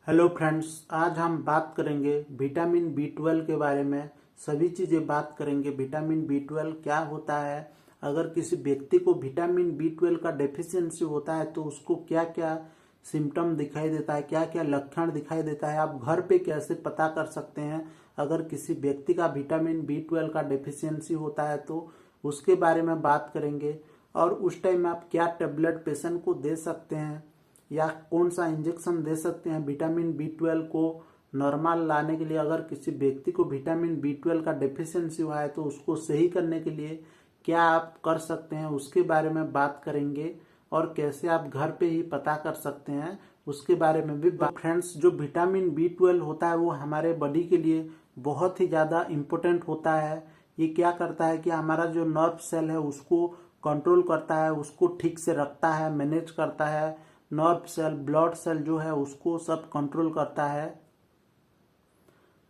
Hello friends, आज हम बात करेंगे विटामिन बी 12 के बारे में। सभी चीज़ें बात करेंगे। विटामिन बी 12 क्या होता है, अगर किसी व्यक्ति को विटामिन बी 12 का डेफिशिएंसी होता है तो उसको क्या क्या सिम्टम दिखाई देता है, क्या क्या लक्षण दिखाई देता है, आप घर पे कैसे पता कर सकते हैं। अगर किसी व्यक्ति का विटामिन बी 12 का डेफिशिएंसी होता है तो उसके बारे में बात करेंगे। और उस टाइम आप क्या टेबलेट पेशेंट को दे सकते हैं या कौन सा इंजेक्शन दे सकते हैं विटामिन बी 12 को नॉर्मल लाने के लिए। अगर किसी व्यक्ति को विटामिन बी 12 का डेफिशिएंसी हुआ है तो उसको सही करने के लिए क्या आप कर सकते हैं, उसके बारे में बात करेंगे। और कैसे आप घर पे ही पता कर सकते हैं उसके बारे में भी फ्रेंड्स, जो विटामिन बी 12 होता है वो हमारे बॉडी के लिए बहुत ही ज़्यादा इम्पोर्टेंट होता है। ये क्या करता है कि हमारा जो नर्व सेल है उसको कंट्रोल करता है, उसको ठीक से रखता है, मैनेज करता है। नर्व सेल, ब्लड सेल जो है उसको सब कंट्रोल करता है।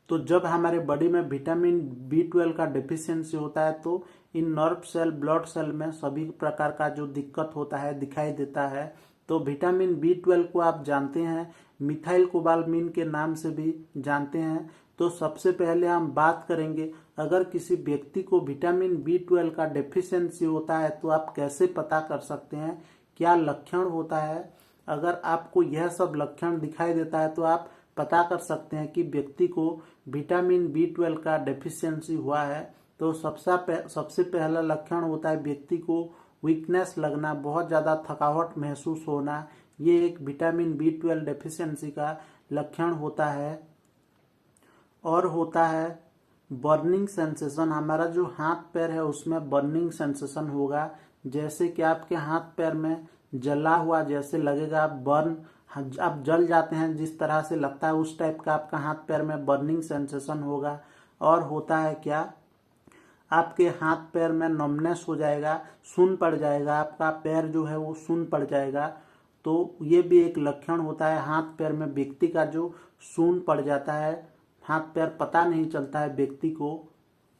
तो जब हमारे बॉडी में विटामिन बी 12 का डेफिशिएंसी होता है तो इन नर्व सेल, ब्लड सेल में सभी प्रकार का जो दिक्कत होता है दिखाई देता है। तो विटामिन बी 12 को आप जानते हैं मिथाइल कोबालमिन के नाम से भी जानते हैं। तो सबसे पहले हम बात करेंगे, अगर किसी व्यक्ति को विटामिन बी 12 का डेफिशिएंसी होता है तो आप कैसे पता कर सकते हैं, क्या लक्षण होता है। अगर आपको यह सब लक्षण दिखाई देता है तो आप पता कर सकते हैं कि व्यक्ति को विटामिन बी 12 का डेफिशिएंसी हुआ है। तो सबसे पहला लक्षण होता है व्यक्ति को वीकनेस लगना, बहुत ज़्यादा थकावट महसूस होना। ये एक विटामिन बी 12 डेफिशिएंसी का लक्षण होता है। और होता है बर्निंग सेंसेशन, हमारा जो हाथ पैर है उसमें बर्निंग सेंसेशन होगा, जैसे कि आपके हाथ पैर में जला हुआ जैसे लगेगा, बर्न, आप जल जाते हैं जिस तरह से लगता है उस टाइप का आपका हाथ पैर में बर्निंग सेंसेशन होगा। और होता है क्या, आपके हाथ पैर में नमनेस हो जाएगा, सुन पड़ जाएगा, आपका पैर जो है वो सुन पड़ जाएगा। तो ये भी एक लक्षण होता है हाथ पैर में व्यक्ति का जो सून पड़ जाता है, हाथ पैर पता नहीं चलता है व्यक्ति को।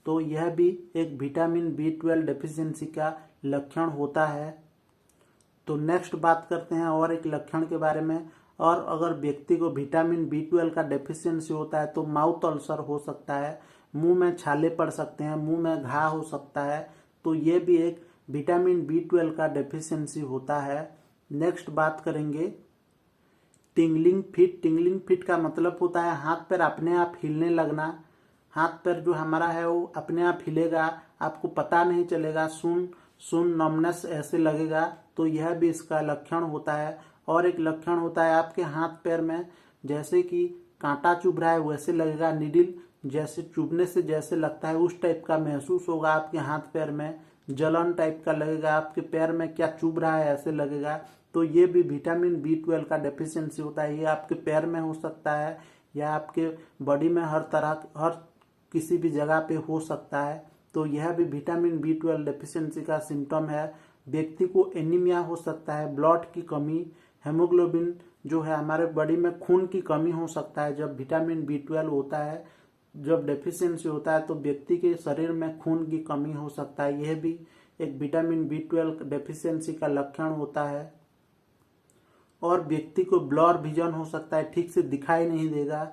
तो यह भी एक विटामिन बी 12 डेफिशिएंसी का लक्षण होता है। तो नेक्स्ट बात करते हैं और एक लक्षण के बारे में। और अगर व्यक्ति को विटामिन बी 12 का डेफिशिएंसी होता है तो माउथ अल्सर हो सकता है, मुंह में छाले पड़ सकते हैं, मुंह में घा हो सकता है। तो ये भी एक विटामिन बी 12 का डेफिशिएंसी होता है। नेक्स्ट बात करेंगे टिंगलिंग फिट। टिंगलिंग फिट का मतलब होता है हाथ पैर अपने आप हिलने लगना। हाथ पैर जो हमारा है वो अपने आप हिलेगा, आपको पता नहीं चलेगा, सुन सुन नमनेस ऐसे लगेगा। तो यह भी इसका लक्षण होता है। और एक लक्षण होता है आपके हाथ पैर में जैसे कि कांटा चुभ रहा है वैसे लगेगा, निडिल जैसे चुभने से जैसे लगता है उस टाइप का महसूस होगा आपके हाथ पैर में, जलन टाइप का लगेगा, आपके पैर में क्या चुभ रहा है ऐसे लगेगा। तो ये भी विटामिन बी 12 का डेफिशिएंसी होता है। ये आपके पैर में हो सकता है या आपके बॉडी में हर किसी भी जगह पे हो सकता है। तो यह भी विटामिन बी 12 डेफिशिएंसी का सिम्टम है। व्यक्ति को एनीमिया हो सकता है, ब्लड की कमी, हेमोग्लोबिन जो है हमारे बॉडी में खून की कमी हो सकता है। जब विटामिन बी 12 होता है, जब डेफिशिएंसी होता है तो व्यक्ति के शरीर में खून की कमी हो सकता है। यह भी एक विटामिन बी 12 डेफिशिएंसी का लक्षण होता है। और व्यक्ति को ब्लर विजन हो सकता है, ठीक से दिखाई नहीं देगा,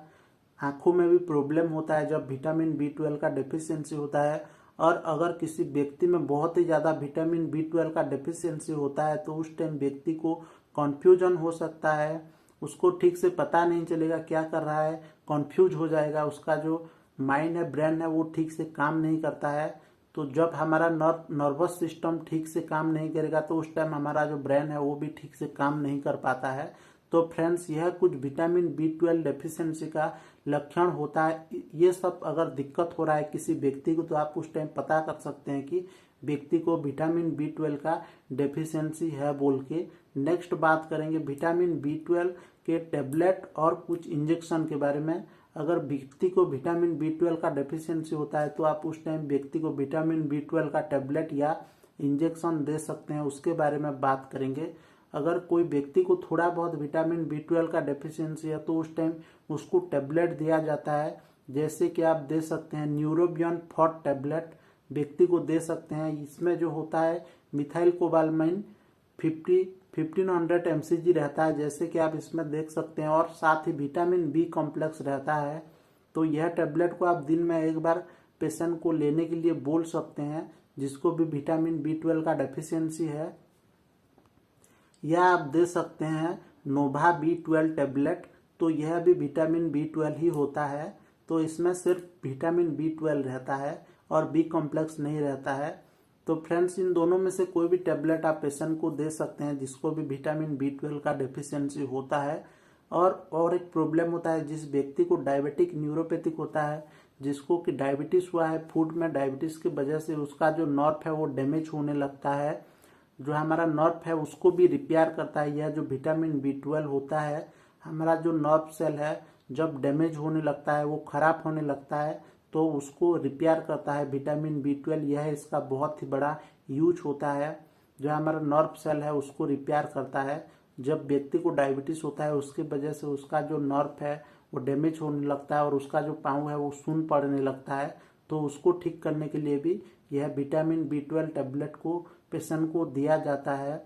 आंखों में भी प्रॉब्लम होता है जब विटामिन बी 12 का डेफिशिएंसी होता है। और अगर किसी व्यक्ति में बहुत ही ज़्यादा विटामिन बी 12 का डेफिशिएंसी होता है तो उस टाइम व्यक्ति को कन्फ्यूजन हो सकता है, उसको ठीक से पता नहीं चलेगा क्या कर रहा है, कन्फ्यूज हो जाएगा, उसका जो माइंड है, ब्रेन है, वो ठीक से काम नहीं करता है। तो जब हमारा नर्वस सिस्टम ठीक से काम नहीं करेगा तो उस टाइम हमारा जो ब्रेन है वो भी ठीक से काम नहीं कर पाता है। तो फ्रेंड्स, यह कुछ विटामिन बी 12 डेफिशिएंसी का लक्षण होता है। ये सब अगर दिक्कत हो रहा है किसी व्यक्ति को तो आप उस टाइम पता कर सकते हैं कि व्यक्ति को विटामिन बी 12 का डेफिशिएंसी है बोल के। नेक्स्ट बात करेंगे विटामिन बी 12 के टेबलेट और कुछ इंजेक्शन के बारे में। अगर व्यक्ति को विटामिन बी 12 का डेफिशिएंसी होता है तो आप उस टाइम व्यक्ति को विटामिन बी 12 का टेबलेट या इंजेक्शन दे सकते हैं, उसके बारे में बात करेंगे। अगर कोई व्यक्ति को थोड़ा बहुत विटामिन बी 12 का डेफिशिएंसी है तो उस टाइम उसको टेबलेट दिया जाता है, जैसे कि आप दे सकते हैं न्यूरोबियन फॉट टेबलेट व्यक्ति को दे सकते हैं। इसमें जो होता है मिथाइल कोबालमाइन 50 1500 mcg रहता है, जैसे कि आप इसमें देख सकते हैं, और साथ ही विटामिन बी कॉम्प्लेक्स रहता है। तो यह टेबलेट को आप दिन में एक बार पेशेंट को लेने के लिए बोल सकते हैं, जिसको भी विटामिन B12 का डेफिशिएंसी है। यह आप दे सकते हैं नोवा B12 टेबलेट। तो यह भी विटामिन B12 ही होता है। तो इसमें सिर्फ विटामिन B12 रहता है और बी कॉम्प्लेक्स नहीं रहता है। तो फ्रेंड्स, इन दोनों में से कोई भी टेबलेट आप पेशेंट को दे सकते हैं जिसको भी विटामिन B12 का डेफिशिएंसी होता है। और एक प्रॉब्लम होता है, जिस व्यक्ति को डायबिटिक न्यूरोपैथिक होता है, जिसको कि डायबिटीज हुआ है, फूड में डायबिटीज की वजह से उसका जो नर्व है वो डैमेज होने लगता है, जो हमारा नर्व है उसको भी रिपेयर करता है। यह जो विटामिन B12 होता है, हमारा जो नर्व सेल है जब डैमेज होने लगता है, वो खराब होने लगता है, तो उसको रिपेयर करता है विटामिन B12। यह इसका बहुत ही बड़ा यूज होता है। जो हमारा नर्व सेल है उसको रिपेयर करता है। जब व्यक्ति को डायबिटीज होता है, उसकी वजह से उसका जो नर्व है वो डैमेज होने लगता है और उसका जो पाँव है वो सुन्न पड़ने लगता है, तो उसको ठीक करने के लिए भी यह विटामिन B12 टेबलेट को पेशेंट को दिया जाता है।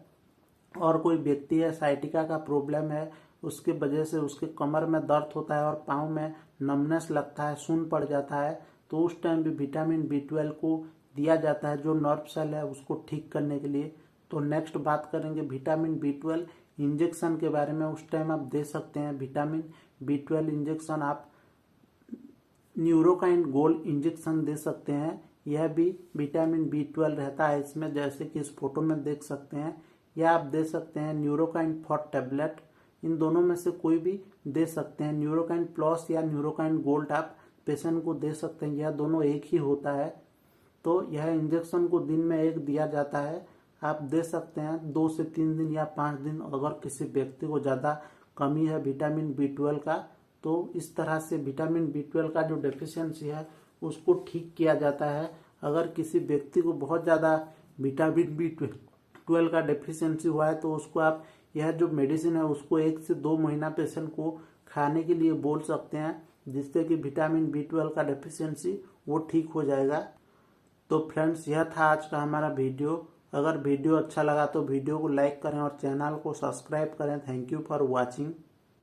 और कोई व्यक्ति है साइटिका का प्रॉब्लम है, उसके वजह से उसके कमर में दर्द होता है और पाँव में नमनेस लगता है, सुन्न पड़ जाता है, तो उस टाइम भी विटामिन B12 को दिया जाता है, जो नर्व सेल है उसको ठीक करने के लिए। तो नेक्स्ट बात करेंगे विटामिन B12 इंजेक्शन के बारे में। उस टाइम आप दे सकते हैं विटामिन B12 इंजेक्शन, आप न्यूरोकाइन गोल्ड इंजेक्शन दे सकते हैं। यह भी विटामिन B12 रहता है इसमें, जैसे कि इस फोटो में देख सकते हैं। या आप दे सकते हैं न्यूरोकाइन 4 टेबलेट। इन दोनों में से कोई भी दे सकते हैं, न्यूरोकाइन प्लस या न्यूरोकाइन गोल्ड आप पेशेंट को दे सकते हैं। यह दोनों एक ही होता है। तो यह इंजेक्शन को दिन में एक दिया जाता है, आप दे सकते हैं 2 से 3 दिन या 5 दिन। अगर किसी व्यक्ति को ज़्यादा कमी है विटामिन B12 का, तो इस तरह से विटामिन B12 का जो डेफिशिएंसी है उसको ठीक किया जाता है। अगर किसी व्यक्ति को बहुत ज़्यादा विटामिन B12 का डेफिशिएंसी हुआ है, तो उसको आप यह जो मेडिसिन है उसको 1 से 2 महीना पेशेंट को खाने के लिए बोल सकते हैं, जिससे कि विटामिन B12 का डेफिशिएंसी वो ठीक हो जाएगा। तो फ्रेंड्स, यह था आज का हमारा वीडियो। अगर वीडियो अच्छा लगा तो वीडियो को लाइक करें और चैनल को सब्सक्राइब करें। Thank you for watching.